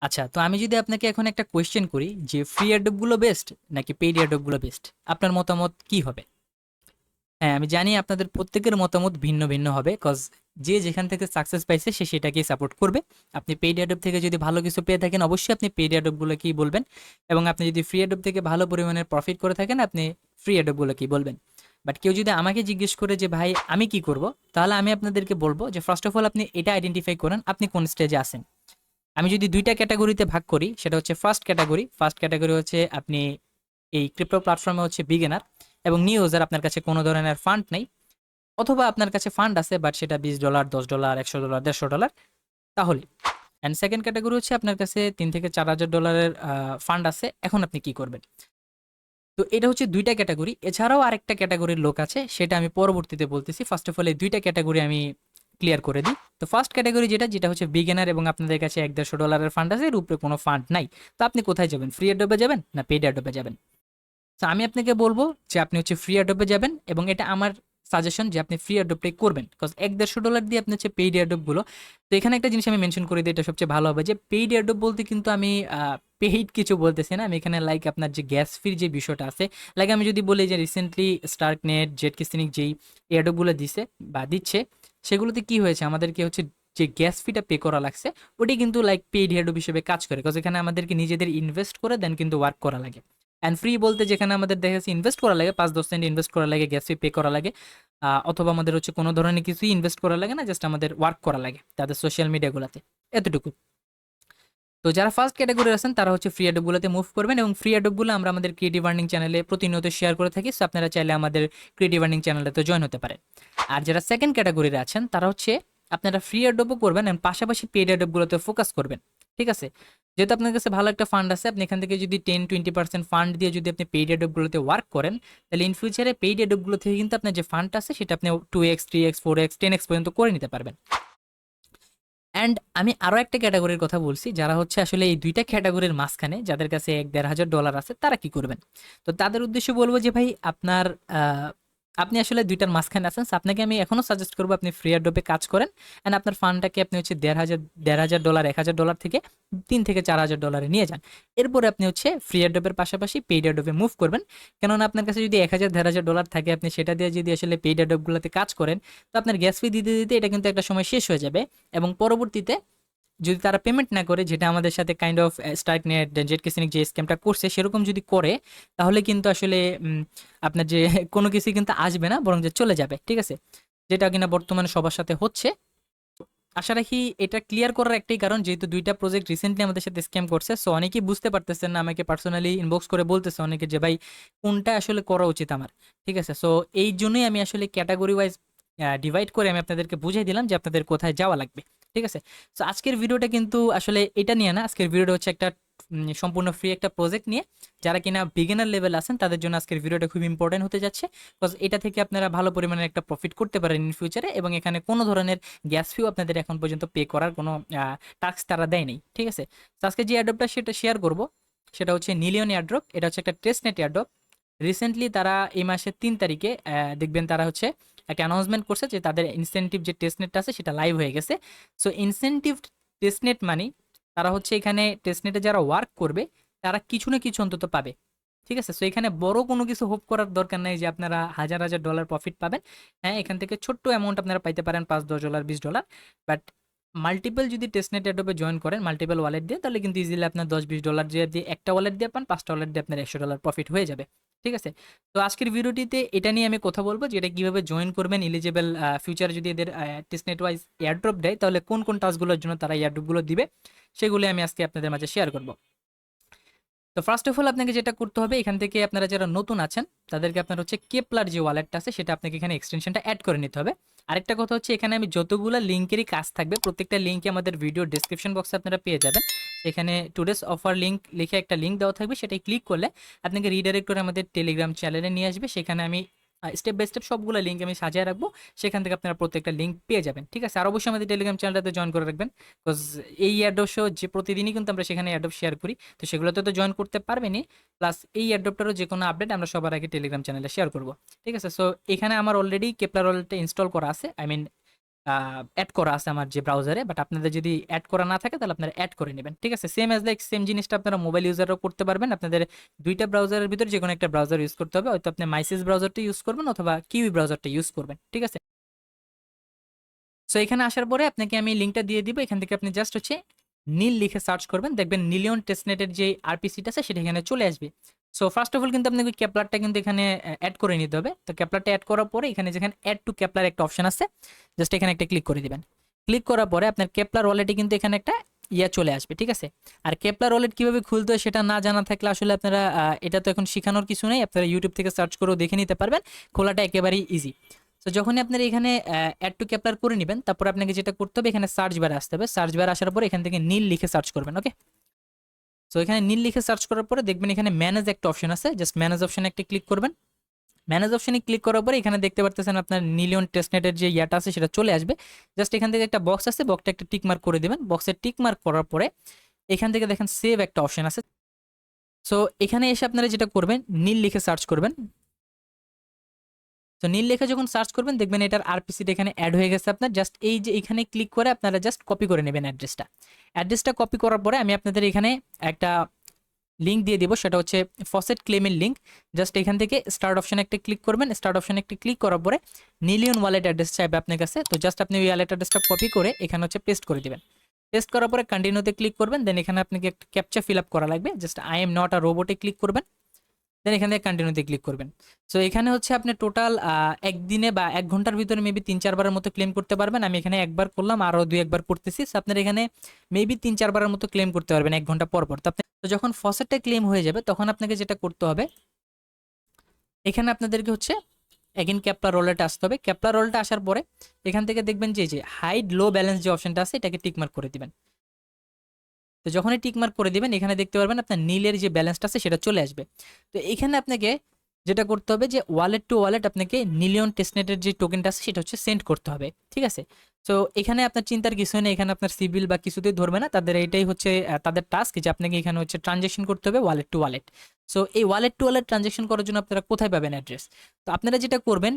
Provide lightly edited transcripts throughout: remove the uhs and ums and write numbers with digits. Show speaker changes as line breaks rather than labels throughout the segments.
আচ্ছা, তো আমি যদি আপনাকে এখন একটা কোয়েশ্চেন করি যে ফ্রি এয়ারড্রপ গুলো বেস্ট নাকি পেইড এয়ারড্রপ গুলো বেস্ট, আপনার মতামত কি হবে? হ্যাঁ, আমি জানি আপনাদের প্রত্যেকের মতামত ভিন্ন ভিন্ন হবে, কজ যে যেখান থেকে সাকসেস পাইছে সে সেটাকেই সাপোর্ট করবে। আপনি পেইড এয়ারড্রপ থেকে যদি ভালো কিছু পেয়ে থাকেন, অবশ্যই আপনি পেইড এয়ারড্রপ গুলোকেই বলবেন, এবং আপনি যদি ফ্রি এয়ারড্রপ থেকে ভালো পরিমাণের প্রফিট করে থাকেন, আপনি ফ্রি এয়ারড্রপ গুলোকেই বলবেন। বাট কেউ যদি আমাকে জিজ্ঞেস করে যে ভাই আমি কি করব, তাহলে আমি আপনাদেরকে বলবো যে ফার্স্ট অফ অল আপনি এটা আইডেন্টিফাই করেন আপনি কোন স্টেজে আছেন। আমি যদি দুইটা ক্যাটাগরিতে ভাগ করি, সেটা হচ্ছে ফার্স্ট ক্যাটাগরি হচ্ছে আপনি এই ক্রিপ্টো প্ল্যাটফর্মে হচ্ছে বিগিনার এবং নিউ ইউজার, আপনার কাছে কোনো ধরনের ফান্ড নেই, অথবা আপনার কাছে ফান্ড আছে বাট সেটা $20, $10, $100, $150, তাহলে। অ্যান্ড সেকেন্ড ক্যাটাগরি হচ্ছে আপনার কাছে $3,000 থেকে $4,000 ফান্ড আছে, এখন আপনি কি করবেন? তো এটা হচ্ছে দুইটা ক্যাটাগরি। এছাড়াও আরেকটা ক্যাটাগরির লোক আছে, সেটা আমি পরবর্তীতে বলতেছি। ফার্স্ট অফ অল এই দুইটা ক্যাটাগরি আমি ক্লিয়ার করে দিই। তো ফার্স্ট ক্যাটাগরি যেটা যেটা হচ্ছে বিগিনার এবং আপনাদের কাছে $100-150 ফান্ড আছে, এর উপরে কোনো ফান্ড নাই। তো আপনি কোথায় যাবেন? ফ্রি অ্যাডোবে যাবেন না পেইড অ্যাডোবে যাবেন? তো আমি আপনাকে বলবো যে আপনি হচ্ছে ফ্রি অ্যাডোবে যাবেন, এবং এটা আমার সাজেশন যে আপনি ফ্রি অ্যাডোপটাই করবেন, বিকজ $100-150 দিয়ে আপনি হচ্ছে পেইড অ্যাডোপ গুলো। তো এখানে একটা জিনিস আমি মেনশন করে দিই, এটা সবচেয়ে ভালো হবে, যে পেইড অ্যাডোপ বলতে কিন্তু আমি পেইড কিছু বলতেছি না। আমি এখানে লাইক আপনার যে গ্যাস ফির যে বিষয়টা আছে, লাইক আমি যদি বলি যে রিসেন্টলি স্টার্ক নেট জেট কিসিনিক যেই অ্যাডোপ গুলো দিছে বা দিচ্ছে, সেগুলোতে কি হয়েছে, আমাদেরকে হচ্ছে যে গ্যাস ফিটা পে করা লাগছে, ওটি কিন্তু লাইক পেইড অ্যাডোপ হিসেবে কাজ করে, বিকজ এখানে আমাদেরকে নিজেদের ইনভেস্ট করে দেন কিন্তু ওয়ার্ক করা লাগে। অ্যান্ড ফ্রি বলতে যেখানে আমাদের দেখা যাচ্ছে ইনভেস্ট করা লাগে, 5-10 সেন্ট ইনভেস্ট করা লাগে, গ্যাস ফি পে করা লাগে, অথবা আমাদের হচ্ছে কোনো ধরনের কিছুই ইনভেস্ট করা লাগে না, জাস্ট আমাদের ওয়ার্ক করা লাগে তাদের সোশ্যাল মিডিয়াগুলোতে, এতটুকু। তো যারা ফার্স্ট ক্যাটাগরি আছেন তারা হচ্ছে ফ্রি অ্যাডোপগুলোতে মুভ করবেন, এবং ফ্রি অ্যাডোপগুলো আমরা আমাদের ক্রিয়েটিভ আর্নিং চ্যানেলে প্রতিনিয়ত শেয়ার করে থাকি, সো আপনারা চাইলে আমাদের ক্রিয়েটিভ আর্নিং চ্যানেলটাতে জয়েন হতে পারেন। আর যারা সেকেন্ড ক্যাটাগরির আছেন তারা হচ্ছে আপনারা ফ্রি অ্যাডোপও করবেন এবং পাশাপাশি পেইড অ্যাডোপগুলোতে ফোকাস করবেন। ঠিক আছে? যেহেতু আপনার কাছে ভালো একটা ফান্ড আছে, আপনি এখান থেকে যদি 10-20% ফান্ড দিয়ে যদি আপনি পেইড অ্যাডোপগুলোতে ওয়ার্ক করেন, তাহলে ইন ফিউচারে পেইড অ্যাডোপগুলো থেকে কিন্তু আপনার যে ফান্ডটা আছে সেটা আপনি 2x 3x 4x 10x পর্যন্ত করে নিতে পারবেন। অ্যান্ড আমি আরো একটা ক্যাটাগরির কথা বলছি, যারা হচ্ছে আসলে এই দুইটা ক্যাটাগরির মাঝখানে, যাদের কাছে $1-1,500 আছে, তারা কি করবেন? তো তাদের উদ্দেশ্যে বলবো যে ভাই আপনার আপনি আসলে দুইটার মাঝখানে আছেন, so আপনাকে আমি এখনো সাজেস্ট করবো আপনি ফ্রি অ্যাডোপে কাজ করেন, অ্যান্ড আপনার ফান্ডটাকে আপনি হচ্ছে $1,500 $1,000 থেকে $3,000-4,000 নিয়ে যান। এরপরে আপনি হচ্ছে ফ্রি অ্যাডোপের পাশাপাশি পেইড অ্যাডোপে মুভ করবেন। কেননা আপনার কাছে যদি 1,000-1,500 ডলার থাকে, আপনি সেটা দিয়ে যদি আসলে পেইড অ্যাডোপগুলোতে কাজ করেন, তো আপনার গ্যাস ফি দিতে দিতে এটা কিন্তু একটা সময় শেষ হয়ে যাবে, এবং পরবর্তীতে যদি তারা পেমেন্ট না করে, যেটা আমাদের সাথে কাইন্ড অফ স্টার্ক নেট জেট কিসিনিক যে স্ক্যামটা করছে সেরকম যদি করে, তাহলে কিন্তু আসলে আপনার যে কোনো কিছু কিন্তু আসবে না, বরং যে চলে যাবে। ঠিক আছে? যেটা কিনা বর্তমানে সবার সাথে হচ্ছে। আশা রাখি এটা ক্লিয়ার করার একটাই কারণ, যেহেতু দুইটা প্রজেক্ট রিসেন্টলি আমাদের সাথে স্ক্যাম করছে, সো অনেকেই বুঝতে পারতেছেন না, আমাকে পার্সোনালি ইনবক্স করে বলতেছে অনেকে যে ভাই কোনটা আসলে করা উচিত আমার। ঠিক আছে? সো এই জন্যই আমি আসলে ক্যাটাগরি ওয়াইজ ডিভাইড করে আমি আপনাদেরকে বুঝিয়ে দিলাম যে আপনাদের কোথায় যাওয়া লাগবে। ঠিক আছে? সো আজকের ভিডিওটা কিন্তু আসলে এটা নিয়ে না, আজকের ভিডিওটা হচ্ছে একটা সম্পূর্ণ ফ্রি একটা প্রজেক্ট নিয়ে, যারা কিনা বিগিনার লেভেল আছেন তাদের জন্য আজকের ভিডিওটা খুব ইম্পর্টেন্ট হতে যাচ্ছে, বিকজ এটা থেকে আপনারা ভালো পরিমাণে একটা প্রফিট করতে পারেন ইন ফিউচারে, এবং এখানে কোনো ধরনের গ্যাস ফিও আপনাদের এখন পর্যন্ত পে করার কোনো টাস্ক তারা দেয়নি। ঠিক আছে? তো আজকে যে অ্যাড্রপটা সেটা শেয়ার করব, সেটা হচ্ছে নিলিয়ন এয়ারড্রপ। এটা হচ্ছে একটা টেস্টনেট এয়ারড্রপ। রিসেন্টলি তারা এই মাসের 3 তারিখে দেখবেন তারা হচ্ছে একটা অ্যানাউন্সমেন্ট করছে যে তাদের ইনসেনটিভ যে টেস্টনেটটা আছে সেটা লাইভ হয়ে গেছে। সো ইনসেনটিভ টেস্টনেট মানে তারা হচ্ছে এখানে টেস্টনেটে যারা ওয়ার্ক করবে তারা কিছু না কিছু অন্তত পাবে। ঠিক আছে? সো এখানে বড় কোনো কিছু হোপ করার দরকার নাই যে আপনারা $1,000-1,000 প্রফিট পাবেন। হ্যাঁ, এখান থেকে ছোট্ট অ্যামাউন্ট আপনারা পাইতে পারেন, $5-10 $20। বাট মাল্টিপল যদি টেস্টনেট অ্যাডোবে জয়েন করেন মাল্টিপল ওয়ালেট দিয়ে, তাহলে কিন্তু ইজিলি আপনার $10-20 দিয়ে একটা ওয়ালেট দিয়ে পান, 5টা ওয়ালেট দিয়ে আপনার $100 প্রফিট হয়ে যাবে। ঠিক আছে? তো আজকের ভিডিওটিতে এটা নিয়ে আমি কথা বলবো যে এটা কিভাবে জয়েন করবেন, এলিজেবল ফিউচারে যদি এদের টেস্টনেট ওয়াইজ এয়ারড্রপ দেয়, তাহলে কোন কোন টাস্কগুলোর জন্য তারা এয়ারড্রপগুলো দিবে, সেগুলো আমি আজকে আপনাদের মাঝে শেয়ার করব। তো ফার্স্ট অফ অল আপনাকে যেটা করতে হবে, এখান থেকে আপনারা যারা নতুন আছেন তাদেরকে আপনার হচ্ছে কেপলার যে ওয়ালেটটা আছে সেটা আপনাকে এখানে এক্সটেনশনটা অ্যাড করে নিতে হবে। আরেকটা কথা হচ্ছে, এখানে আমি যতগুলো লিঙ্কেরই কাজ থাকবে প্রত্যেকটা লিঙ্কে আমাদের ভিডিও ডেসক্রিপশন বক্সে আপনারা পেয়ে যাবেন। এখানে টুডেস অফার লিঙ্ক লিখে একটা লিঙ্ক দেওয়া থাকবে, সেটাই ক্লিক করলে আপনাকে রিডাইরেক্ট করে আমাদের টেলিগ্রাম চ্যানেলে নিয়ে আসবে। সেখানে আমি স্টেপ বাই স্টেপ সবগুলো লিঙ্ক আমি সাজিয়ে রাখবো, সেখান থেকে আপনারা প্রত্যেকটা লিঙ্ক পেয়ে যাবেন। ঠিক আছে? আর অবশ্যই আমাদের টেলিগ্রাম চ্যানেলটাতে জয়েন করে রাখবেন, বিকজ এই অ্যাডপ শো যে প্রতিদিনই কিন্তু আমরা সেখানে অ্যাডপ শেয়ার করি, তো সেগুলোতে তো জয়েন করতে পারবেনই, প্লাস এই অ্যাডপ্টারও যে কোনো আপডেট আমরা সবার আগে টেলিগ্রাম চ্যানেলে শেয়ার করব। ঠিক আছে? সো এখানে আমার অলরেডি কেপলার ওয়ালেটটা ইনস্টল করা আছে, আই মিন অ্যাড করা আছে আমার যে ব্রাউজারে, বাট আপনাদের যদি অ্যাড করা না থাকে তাহলে আপনারা অ্যাড করে নেবেন, ঠিক আছে। সেম অ্যাজ লাইক সেম জিনিসটা আপনারা মোবাইল ইউজারও করতে পারবেন। আপনাদের দুইটা ব্রাউজারের ভিতরে যে কোনো একটা ব্রাউজার ইউজ করতে হবে, হয়তো আপনি মাইসিস ব্রাউজারটা ইউজ করবেন অথবা কিউই ব্রাউজারটা ইউজ করবেন, ঠিক আছে। সো এখানে আসার পরে আপনাকে আমি লিঙ্কটা দিয়ে দিব, এখান থেকে আপনি জাস্ট হচ্ছে নীল লিখে সার্চ করবেন, দেখবেন নিলিয়ন টেস্টনেটের যে আরপিসিটা আছে সেটা এখানে চলে আসবে। সো ফার্স্ট অফ অল কিন্তু আপনাকে ক্যাপলারটা কিন্তু এখানে অ্যাড করে নিতে হবে। তো ক্যাপলারটা অ্যাড করার পরে এখানে যেখানে অ্যাড টু ক্যাপলার একটা অপশন আছে, জাস্ট এখানে একটা ক্লিক করে দিবেন। ক্লিক করার পরে আপনার কেপলার ওয়ালেটে কিন্তু এখানে একটা চলে আসবে, ঠিক আছে। আর কেপলার ওয়ালেট কিভাবে খুলতে হয় সেটা না জানা থাকলে আসলে আপনারা এটা তো এখন শেখানোর কিছু নেই, আপনারা ইউটিউব থেকে সার্চ করেও দেখে নিতে পারবেন, খোলাটা একেবারেই ইজি। তো যখনই আপনারা এখানে অ্যাড টু ক্যাপলার করে নেবেন, তারপর আপনাকে যেটা করতে হবে এখানে সার্চ বারে আসতে হবে। সার্চ বারে আসার পরে এখান থেকে নীল লিখে সার্চ করবেন, ওকে। সো এখানে নীল লিখে সার্চ করার পরে দেখবেন এখানে ম্যানেজ একটা অপশন আছে, জাস্ট ম্যানেজ অপশনে একটা ক্লিক করবেন। ম্যানেজ অপশনে ক্লিক করার পরে এখানে দেখতে পারতেছেন আপনার নিলিয়ন টেস্টনেটের যে ইয়াটা আছে সেটা চলে আসবে। জাস্ট এখান থেকে একটা বক্স আছে, বক্সটা একটা টিক মার্ক করে দেবেন। বক্সে টিক মার্ক করার পরে এখান থেকে দেখেন সেভ একটা অপশন আছে। সো এখানে এসে আপনারা যেটা করবেন নীল লিখে সার্চ করবেন। তো নীল লেখা যখন সার্চ করবেন দেখবেন এটার আরপিসিটা এখানে অ্যাড হয়ে গেছে আপনার। জাস্ট এই যে এখানে ক্লিক করে আপনারা জাস্ট কপি করে নেবেন অ্যাড্রেসটা কপি করার পরে আমি আপনাদের এখানে একটা লিঙ্ক দিয়ে দিব, সেটা হচ্ছে ফসেট ক্লেমের লিঙ্ক। জাস্ট এখান থেকে স্টার্ট অপশনে একটা ক্লিক করবেন। স্টার্ট অপশনে একটা ক্লিক করার পরে নিলিয়ন ওয়ালেট অ্যাড্রেস চাইবে আপনার কাছে। তো জাস্ট আপনি ওই ওয়ালেট অ্যাড্রেসটা কপি করে এখানে হচ্ছে পেস্ট করে দিবেন। পেস্ট করার পরে কন্টিনিউতে ক্লিক করবেন। দেন এখানে আপনাকে একটা ক্যাপচা ফিল আপ করা লাগবে, just I am not a রোবটে ক্লিক করবেন। দেন এখান থেকে কন্টিনিউতে ক্লিক করবেন। সো এখানে হচ্ছে আপনি টোটাল একদিনে বা 1 ঘন্টার ভিতরে মেবি 3-4বারের মতো ক্লেম করতে পারবেন। আমি এখানে একবার করলাম, আরও 2-1বার করতেছি। সো আপনার এখানে মেবি 3-4বারের মতো ক্লেম করতে পারবেন 1 ঘন্টা পর পর। তো যখন ফসেটটা ক্লেম হয়ে যাবে তখন আপনাকে যেটা করতে হবে এখানে আপনাদেরকে হচ্ছে এগেন ক্যাপলার রোলেটে আসতে হবে। ক্যাপলার রোলটা আসার পরে এখান থেকে দেখবেন যে হাইড লো ব্যালেন্স যে অপশনটা আছে এটাকে টিকমার্ক করে দিবেন। তো যখনই টিকমার্ক করে দিবেন এখানে দেখতে পারবেন আপনার নীলের যে ব্যালেন্সটা আছে সেটা চলে আসবে। তো এখানে আপনাকে যেটা করতে হবে যে ওয়ালেট টু ওয়ালেট আপনাকে নিলিয়ন টেস্টনেটের যে টোকেনটা আছে সেটা হচ্ছে সেন্ড করতে হবে, ঠিক আছে। তো এখানে আপনার চিন্তার কিছু নেই, এখানে আপনার সিভিল বা কিছুতেই ধরবে না, তাদের এটাই হচ্ছে তাদের টাস্ক যে আপনাকে এখানে হচ্ছে ট্রানজেকশন করতে হবে ওয়ালেট টু ওয়ালেট। সো এই ওয়ালেট টু ওয়ালেট ট্রানজেকশন করার জন্য আপনারা কোথায় পাবেন অ্যাড্রেস? তো আপনারা যেটা করবেন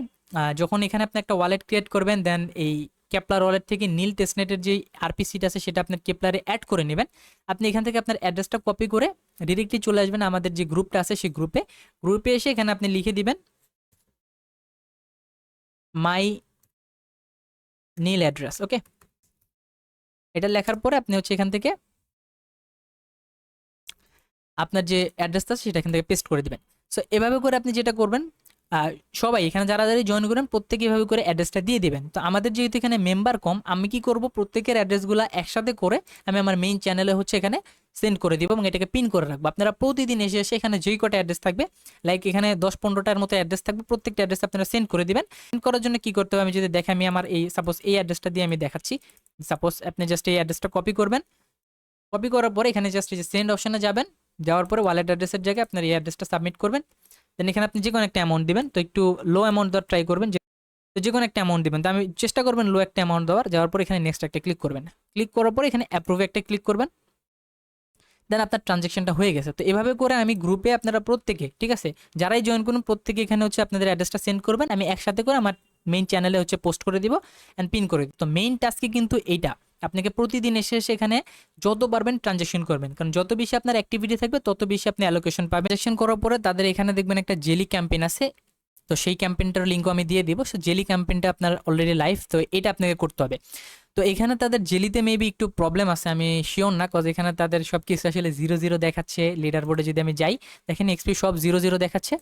যখন এখানে আপনি একটা ওয়ালেট ক্রিয়েট করবেন, দেন এই কেপলার ওয়ালেট থেকে নীল টেস্টনেটের যে আরপিসিটা আছে সেটা আপনার কেপলারে অ্যাড করে নেবেন। আপনি এখান থেকে আপনার অ্যাড্রেসটা কপি করে ডিরেক্টলি চলে আসবেন আমাদের যে গ্রুপটা আছে সেই গ্রুপে এসে এখানে আপনি লিখে দিবেন মাই নীল অ্যাড্রেস, ওকে। এটা লেখার পরে আপনি হচ্ছে এখান থেকে আপনার যে অ্যাড্রেসটা আছে সেটা এখান থেকে পেস্ট করে দিবেন। সো এভাবে করে আপনি যেটা করবেন সবাই এখানে যারা যারা জয়েন করেন প্রত্যেকে এভাবে করে অ্যাড্রেসটা দিয়ে দিবেন। তো আমাদের যেহেতু এখানে মেম্বার কম, আমি কি করব প্রত্যেকের অ্যাড্রেসগুলো একসাথে করে আমি আমার মেইন চ্যানেলে হচ্ছে এখানে সেন্ড করে দিব এবং এটাকে পিন করে রাখবো। আপনারা প্রতিদিন এসে এসে এখানে যেই কটা অ্যাড্রেস থাকবে, লাইক এখানে 10-15টার মতো অ্যাড্রেস থাকবে, প্রত্যেকটা অ্যাড্রেস আপনারা সেন্ড করে দিবেন। সেন্ড করার জন্য কি করতে হবে আমি যদি দেখে, আমি আমার এই সাপোজ এই অ্যাড্রেসটা দিয়ে আমি দেখাচ্ছি। সাপোজ আপনি জাস্ট এই অ্যাড্রেসটা কপি করবেন, কপি করার পরে এখানে জাস্ট এই যে সেন্ড অপশনে যাবেন, যাওয়ার পরে ওয়ালেট অ্যাড্রেসের জায়গায় আপনার এই অ্যাড্রেসটা সাবমিট করবেন। দেন এখানে আপনি যে কোনো একটা অ্যামাউন্ট দিবেন, তো একটু লো অ্যামাউন্ট দেওয়ার ট্রাই করবেন, তো যে কোনো একটা অ্যামাউন্ট দিবেন। তো আমি চেষ্টা করবেন লো একটা অ্যামাউন্ট দেওয়ার। যাওয়ার পরে এখানে নেক্সট একটা ক্লিক করবেন, ক্লিক করার পরে এখানে অ্যাপ্রুভে একটা ক্লিক করবেন। দেন আপনার ট্রানজ্যাকশনটা হয়ে গেছে। তো এভাবে করে আমি গ্রুপে আপনারা প্রত্যেকে, ঠিক আছে, যারাই জয়েন করুন প্রত্যেকে এখানে হচ্ছে আপনাদের অ্যাড্রেসটা সেন্ড করবেন, আমি একসাথে করে আমার মেইন চ্যানেলে হচ্ছে পোস্ট করে দিব অ্যান্ড পিন করে দিব। তো মেইন টাস্কে কিন্তু এইটা আপনাকে প্রতিদিন এসে এসে এখানে যত পারবেন ট্রানজ্যাকশন করবেন, কারণ যত বেশি আপনার অ্যাক্টিভিটি থাকবে তত বেশি আপনি অ্যালোকেশন পাবেন। ট্রানজ্যাকশন করার পরে তাদের এখানে দেখবেন একটা জেলি ক্যাম্পেইন আছে, তো সেই ক্যাম্পেইনটার লিঙ্কও আমি দিয়ে দিব। সো জেলি ক্যাম্পেইনটা আপনার অলরেডি লাইভ, তো এটা আপনাকে করতে হবে। তো এখানে তাদের জেলিতে মেবি একটু প্রবলেম আছে, আমি শিওর না, কজ এখানে তাদের সব কিছু আসলে 0-0 দেখাচ্ছে। লিডার বোর্ডে যদি আমি যাই দেখেন এক্সপি সব 0-0 দেখাচ্ছে।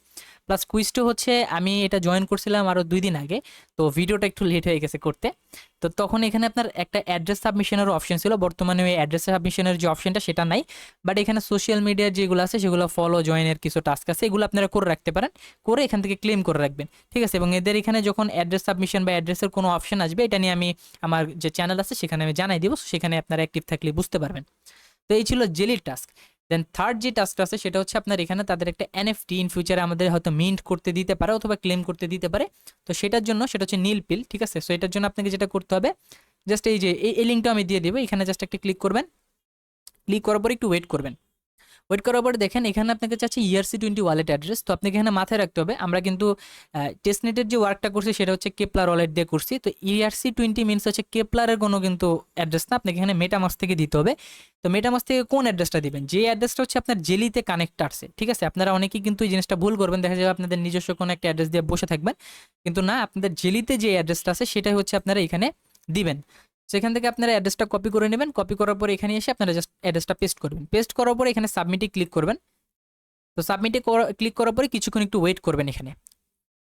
প্লাস কুইজটা হচ্ছে আমি এটা জয়েন করছিলাম আরও 2 দিন আগে, তো ভিডিওটা একটু লেট হয়ে গেছে করতে। তো তখন এখানে আপনার একটা অ্যাড্রেস সাবমিশনেরও অপশন ছিল, বর্তমানে ওই অ্যাড্রেস সাবমিশনের যে অপশনটা সেটা নাই। বাট এখানে সোশ্যাল মিডিয়ার যেগুলো আছে সেগুলো ফলো জয়েনের কিছু টাস্ক আছে, এগুলো আপনারা করে রাখতে পারেন, করে এখান থেকে ক্লেম করে রাখবেন, ঠিক আছে। এবং এদের এখানে যখন অ্যাড্রেস সাবমিশন বা অ্যাড্রেসের কোনো অপশন আসবে এটা নিয়ে আমি আমার যে চ্যানেল আছে সেখানে আমি জানাই দিব, সেখানে আপনারা অ্যাক্টিভ থাকলে বুঝতে পারবেন। তো এই ছিল জেলির টাস্ক। দেন থার্ড যে টাস্কটা আছে সেটা হচ্ছে আপনার এখানে তাদের একটা এনএফটি ইন ফিউচারে আমাদের হয়তো মিন্ট করতে দিতে পারে অথবা ক্লেম করতে দিতে পারে। তো সেটার জন্য সেটা হচ্ছে নীল পিল, ঠিক আছে। সো এটার জন্য আপনাকে যেটা করতে হবে জাস্ট এই যে এই লিঙ্কটা আমি দিয়ে দেবো, এখানে জাস্ট একটা ক্লিক করবেন, ক্লিক করার পর একটু ওয়েট করবেন। ওয়েট করার পরে দেখেন এখানে আপনাকে চাচ্ছে ERC20 ওয়ালেট অ্যাড্রেস। তো আপনাকে এখানে মাথায় রাখতে হবে আমরা কিন্তু টেস্টনেটের যে ওয়ার্কটা করছি সেটা হচ্ছে কেপলার ওয়ালেট দিয়ে করছি। তো ERC20 মিনস হচ্ছে কেপলারের কোনো কিন্তু অ্যাড্রেস না, আপনাকে এখানে মেটামাস্ক থেকে দিতে হবে। তো মেটামাস্ক থেকে কোন অ্যাড্রেসটা দিবেন, যে অ্যাড্রেসটা হচ্ছে আপনার জেলিতে কানেক্ট আছে, ঠিক আছে। আপনারা অনেকেই কিন্তু এই জিনিসটা ভুল করবেন, দেখা যাবে আপনাদের নিজস্ব কোনো একটা অ্যাড্রেস দিয়ে বসে থাকবেন, কিন্তু না, আপনাদের জেলিতে যে অ্যাড্রেসটা আছে সেটাই হচ্ছে আপনারা এখানে দিবেন। সেখান থেকে আপনারা অ্যাড্রেসটা কপি করে নেবেন, কপি করার পর এখানে এসে আপনারা জাস্ট অ্যাড্রেসটা পেস্ট করবেন, পেস্ট করার পর এখানে সাবমিটে ক্লিক করবেন। তো সাবমিটে ক্লিক করার পরে কিছুক্ষণ একটু ওয়েট করবেন এখানে।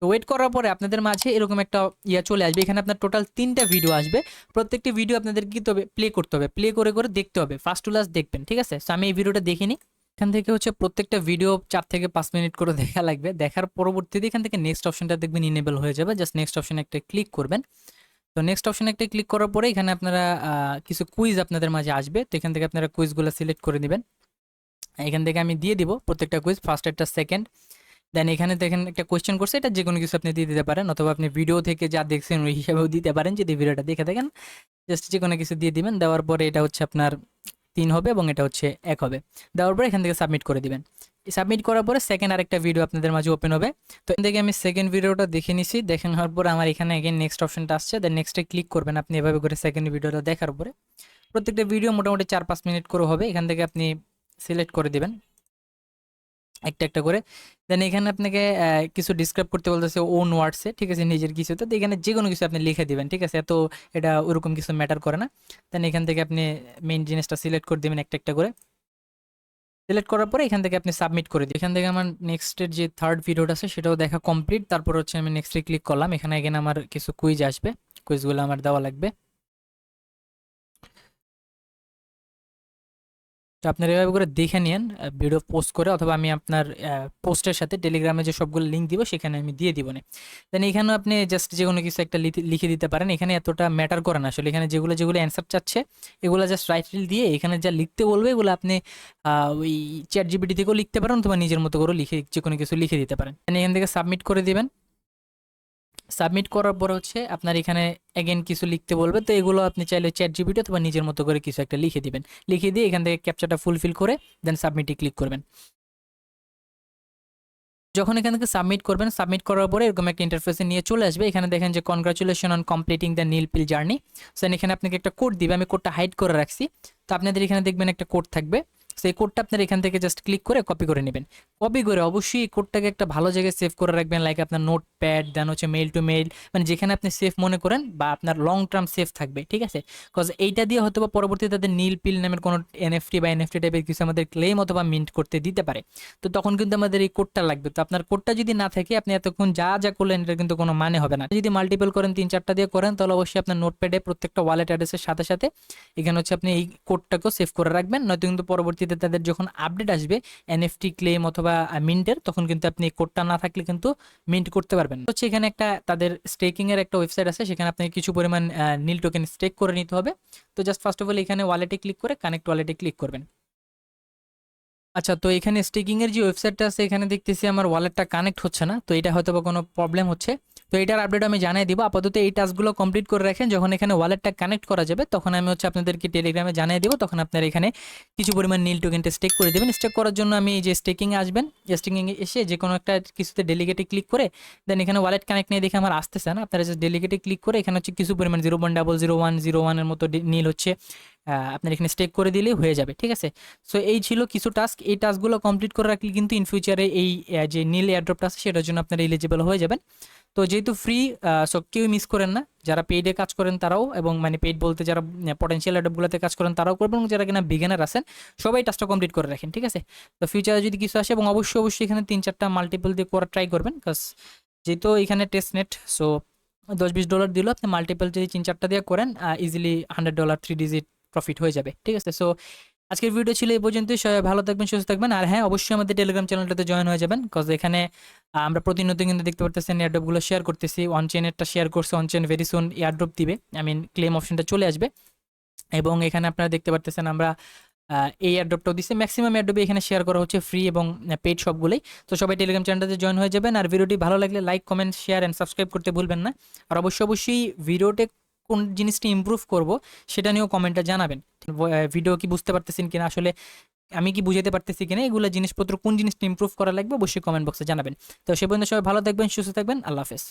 তো ওয়েট করার পরে আপনাদের মাঝে এরকম একটা চলে আসবে, এখানে আপনার টোটাল 3টা ভিডিও আসবে। প্রত্যেকটি ভিডিও আপনাদের কি তবে প্লে করতে হবে, প্লে করে করে দেখতে হবে, ফার্স্ট টু লাস্ট দেখবেন, ঠিক আছে। তো আমি এই ভিডিওটা দেখিনি, এখান থেকে হচ্ছে প্রত্যেকটা ভিডিও 4 থেকে 5 মিনিট করে দেখা লাগবে। দেখার পরবর্তীতে এখান থেকে নেক্সট অপশনটা দেখবেন ইনেবল হয়ে যাবে, জাস্ট নেক্সট অপশনে একটা ক্লিক করবেন। তো নেক্সট অপশনে একটা ক্লিক করার পরে এখানে আপনারা কিছু কুইজ আপনাদের মাঝে আসবে, তো এখান থেকে আপনারা কুইজগুলো সিলেক্ট করে নেবেন। এখান থেকে আমি দিয়ে দিব প্রত্যেকটা কুইজ, ফার্স্ট একটা সেকেন্ড। দেন এখানে দেখেন একটা কোয়েশ্চেন করছে, এটা যে কোনো কিছু আপনি দিয়ে দিতে পারেন, অথবা আপনি ভিডিও থেকে যা দেখছেন ওই হিসাবেও দিতে পারেন যদি ভিডিওটা দেখে থাকেন। জাস্ট যে কোনো কিছু দিয়ে দিবেন, দেওয়ার পরে এটা হচ্ছে আপনার 3 হবে এবং এটা হচ্ছে 1 হবে। দেওয়ার পরে এখান থেকে সাবমিট করে দিবেন। সাবমিট করার পরে সেকেন্ড আরেকটা ভিডিও আপনাদের মাঝে ওপেন হবে। তো এখান থেকে আমি সেকেন্ড ভিডিওটা দেখে নিছি, দেখে নেওয়ার পর আমার এখানে এগেন নেক্সট অপশনটা আসছে, দেন নেক্সটে ক্লিক করবেন। আপনি এভাবে করে সেকেন্ড ভিডিওটা দেখার পরে প্রত্যেকটা ভিডিও মোটামুটি 4-5 মিনিট করে হবে, এখান থেকে আপনি সিলেক্ট করে দিবেন একটা একটা করে। দেন এখানে আপনাকে কিছু ডিসক্রাইব করতে বলতেছে ওন ওয়ার্ডসে, ঠিক আছে, নিজের কিছু। তো এখানে যে কোনো কিছু আপনি লিখে দিবেন, ঠিক আছে, এত এটা ওরকম কিছু ম্যাটার করে না। দেন এখান থেকে আপনি মেইন জিনিসটা সিলেক্ট করে দিবেন একটা একটা করে। সিলেক্ট করার পরে এখান থেকে আপনি সাবমিট করে দিন। এখান থেকে আমার নেক্সটের যে থার্ড ভিডিওটা আছে সেটাও দেখা কমপ্লিট। তারপর হচ্ছে আমি নেক্সটে ক্লিক করলাম, এখানে এখানে আমার কিছু কুইজ আসবে, কুইজগুলো আমার দেওয়া লাগবে। তো আপনারা এভাবে করে দেখে নিন ভিডিও পোস্ট করে, অথবা আমি আপনার পোস্টের সাথে টেলিগ্রামে যে সবগুলো লিঙ্ক দিব সেখানে আমি দিয়ে দিব না। দেন এখানেও আপনি জাস্ট যে কোনো কিছু একটা লিখে দিতে পারেন, এখানে এতটা ম্যাটার করে না আসলে। এখানে যেগুলো যেগুলো অ্যান্সার চাচ্ছে এগুলো জাস্ট রাইট দিয়ে এখানে যা লিখতে বলবে এগুলো আপনি ওই চ্যাট জিপিটি থেকেও লিখতে পারেন, অথবা নিজের মতো করে লিখে যে কোনো কিছু লিখে দিতে পারেন। এখান থেকে সাবমিট করে দিবেন। সাবমিট করার পর হচ্ছে আপনার এখানে এগেন কিছু লিখতে বলবে, তো এগুলো আপনি চাইলে চ্যাট জিপিটি অথবা নিজের মতো করে কিছু একটা লিখে দিবেন। লিখে দিয়ে এখান থেকে ক্যাপচাটা ফুলফিল করে দেন সাবমিটে ক্লিক করবেন। যখন এখান থেকে সাবমিট করবেন, সাবমিট করার পরে এরকম একটা ইন্টারফেসে নিয়ে চলে আসবে। এখানে দেখেন যে কনগ্রাচুলেশন অন কমপ্লিটিং দ্য নীল পিল জার্নি। সো এখানে আপনাকে একটা কোড দিবে, আমি কোডটা হাইড করে রাখছি। তো আপনাদের এখানে দেখবেন একটা কোড থাকবে, সেই কোডটা আপনার এখান থেকে জাস্ট ক্লিক করে কপি করে নেবেন। কপি করে অবশ্যই এই কোডটাকে একটা ভালো জায়গায় সেভ করে রাখবেন, লাইক আপনার নোট প্যাড, দেন হচ্ছে মেইল টু মেইল, মানে যেখানে আপনি সেফ মনে করেন বা আপনার লং টার্ম সেফ থাকবে, ঠিক আছে। কজ এইটা দিয়ে হয়তো বা পরবর্তীতে তাদের নীল পিল নামের কোনো এনএফটি টাইপের কিছু আমাদের ক্লেম অথবা মিন্ট করতে দিতে পারে। তো তখন কিন্তু আমাদের এই কোডটা লাগবে। তো আপনার কোডটা যদি না থাকে আপনি এতক্ষণ যা যা করলেন এটা কিন্তু কোনো মানে হবে না। যদি মাল্টিপল করেন 3-4টা দিয়ে করেন তাহলে অবশ্যই আপনার নোটপ্যাডে প্রত্যেকটা ওয়ালেট অ্যাড্রেসের সাথে সাথে এখানে হচ্ছে আপনি এই কোডটাকেও সেভ করে রাখবেন, নয়তো কিন্তু পরবর্তীতে তাদের যখন আপডেট আসবে এনএফটি ক্লেম অথবা মিন্টের, তখন কিন্তু আপনি এই কোডটা না থাকলে কিন্তু মিন্ট করতে পারবেন না। হচ্ছে এখানে একটা তাদের স্টেকিং এর একটা ওয়েবসাইট আছে, সেখানে আপনাকে কিছু পরিমাণ নীল টোকেন স্টেক করে নিতে হবে। তো জাস্ট ফার্স্ট অফ অল এখানে ওয়ালেটে ক্লিক করে কানেক্ট ওয়ালেটে ক্লিক করবেন। আচ্ছা, তো এখানে স্টেকিং এর যে ওয়েবসাইটটা আছে এখানে দেখতেছি আমার ওয়ালেটটা কানেক্ট হচ্ছে না, তো এটা হয়তো বা কোনো প্রবলেম হচ্ছে। তো এটার আপডেট আমি জানিয়ে দিব। আপাতত এই টাস্কগুলো কমপ্লিট করে রাখেন, যখন এখানে ওয়ালেটটা কানেক্ট করা যাবে তখন আমি হচ্ছে আপনাদেরকে টেলিগ্রামে জানিয়ে দিব, তখন আপনারা এখানে কিছু পরিমাণ নীল টোকেনটা স্টেক করে দেবেন। স্টেক করার জন্য আমি এই যে স্টেকিংয়ে আসবেন, স্টেকিংয়ে এসে যে কোনো একটা কিছুতে ডেলিগেটে ক্লিক করে দেন এখানে ওয়ালেট কানেক্ট নিয়ে দেখে আমার আসতেছে না, আপনারা জাস্ট ডেলিগেটে ক্লিক করে এখানে হচ্ছে কিছু পরিমাণ 0.00101 এর মতো নীল হচ্ছে আপনার এখানে স্টেক করে দিলেই হয়ে যাবে, ঠিক আছে। সো এই ছিল কিছু টাস্ক, এই টাস্কগুলো কমপ্লিট করে রাখলে কিন্তু ইন ফিউচারে এই যে নীল এয়ারড্রপটা আছে সেটার জন্য আপনারা এলিজিবল হয়ে যাবেন। তো যেহেতু ফ্রি, সো কেউ মিস করেন না, যারা পেইডে কাজ করেন তারাও, এবং মানে পেইড বলতে যারা পটেনশিয়াল এয়ারড্রপগুলোতে কাজ করেন তারাও করবেন, এবং যারা কিনা বিগিনার আছেন সবাই টাস্কটা কমপ্লিট করে রাখেন, ঠিক আছে। তো ফিউচারে যদি কিছু আসে, এবং অবশ্যই অবশ্যই এখানে 3-4টা মাল্টিপল দিয়ে করার ট্রাই করবেন, কাজ যেহেতু এখানে টেস্ট নেট, সো $10-20 দিলেও আপনি মাল্টিপল যদি 3-4টা দিয়ে করেন ইজিলি $100 3 ডিজিট প্রফিট হয়ে যাবে, ঠিক আছে। সো আজকের ভিডিও ছিল এই পর্যন্তই। সবাই ভালো থাকবেন, সুস্থ থাকবেন, আর হ্যাঁ অবশ্যই আমাদের টেলিগ্রাম চ্যানেলটাতে জয়েন হয়ে যাবেন, কজ এখানে আমরা প্রতিনিয়ত কিন্তু দেখতে পারতেছেন এয়ারড্রপগুলো শেয়ার করতেছি। অন চেনেরটা শেয়ার করছে, on chain very soon airdrop দিবে, আই মিন ক্লেম অপশনটা চলে আসবে। এবং এখানে আপনারা দেখতে পারতেছেন আমরা এই এয়ারড্রপটাও দিচ্ছে, ম্যাক্সিমাম এয়ারড্রপে এখানে শেয়ার করা হচ্ছে ফ্রি এবং পেইড সবগুলোই। তো সবাই টেলিগ্রাম চ্যানেলটাতে জয়েন হয়ে যাবেন, আর ভিডিওটি ভালো লাগলে like, comment, share and subscribe করতে ভুলবেন না। আর অবশ্যই অবশ্যই ভিডিওতে কোন জিনিসটা ইমপ্রুভ করব সেটা নিয়েও কমেন্টে জানাবেন। ভিডিও কি বুঝতে পারতেছেন কিনা, আসলে আমি কি বুঝাতে পারতেছি কিনা, এগুলো জিনিসপত্র কোন জিনিসটা ইমপ্রুভ করা লাগবে অবশ্যই কমেন্ট বক্সে জানাবেন। তো সে পর্যন্ত সবাই ভালো থাকবেন, সুস্থ থাকবেন, আল্লাহ হাফেজ।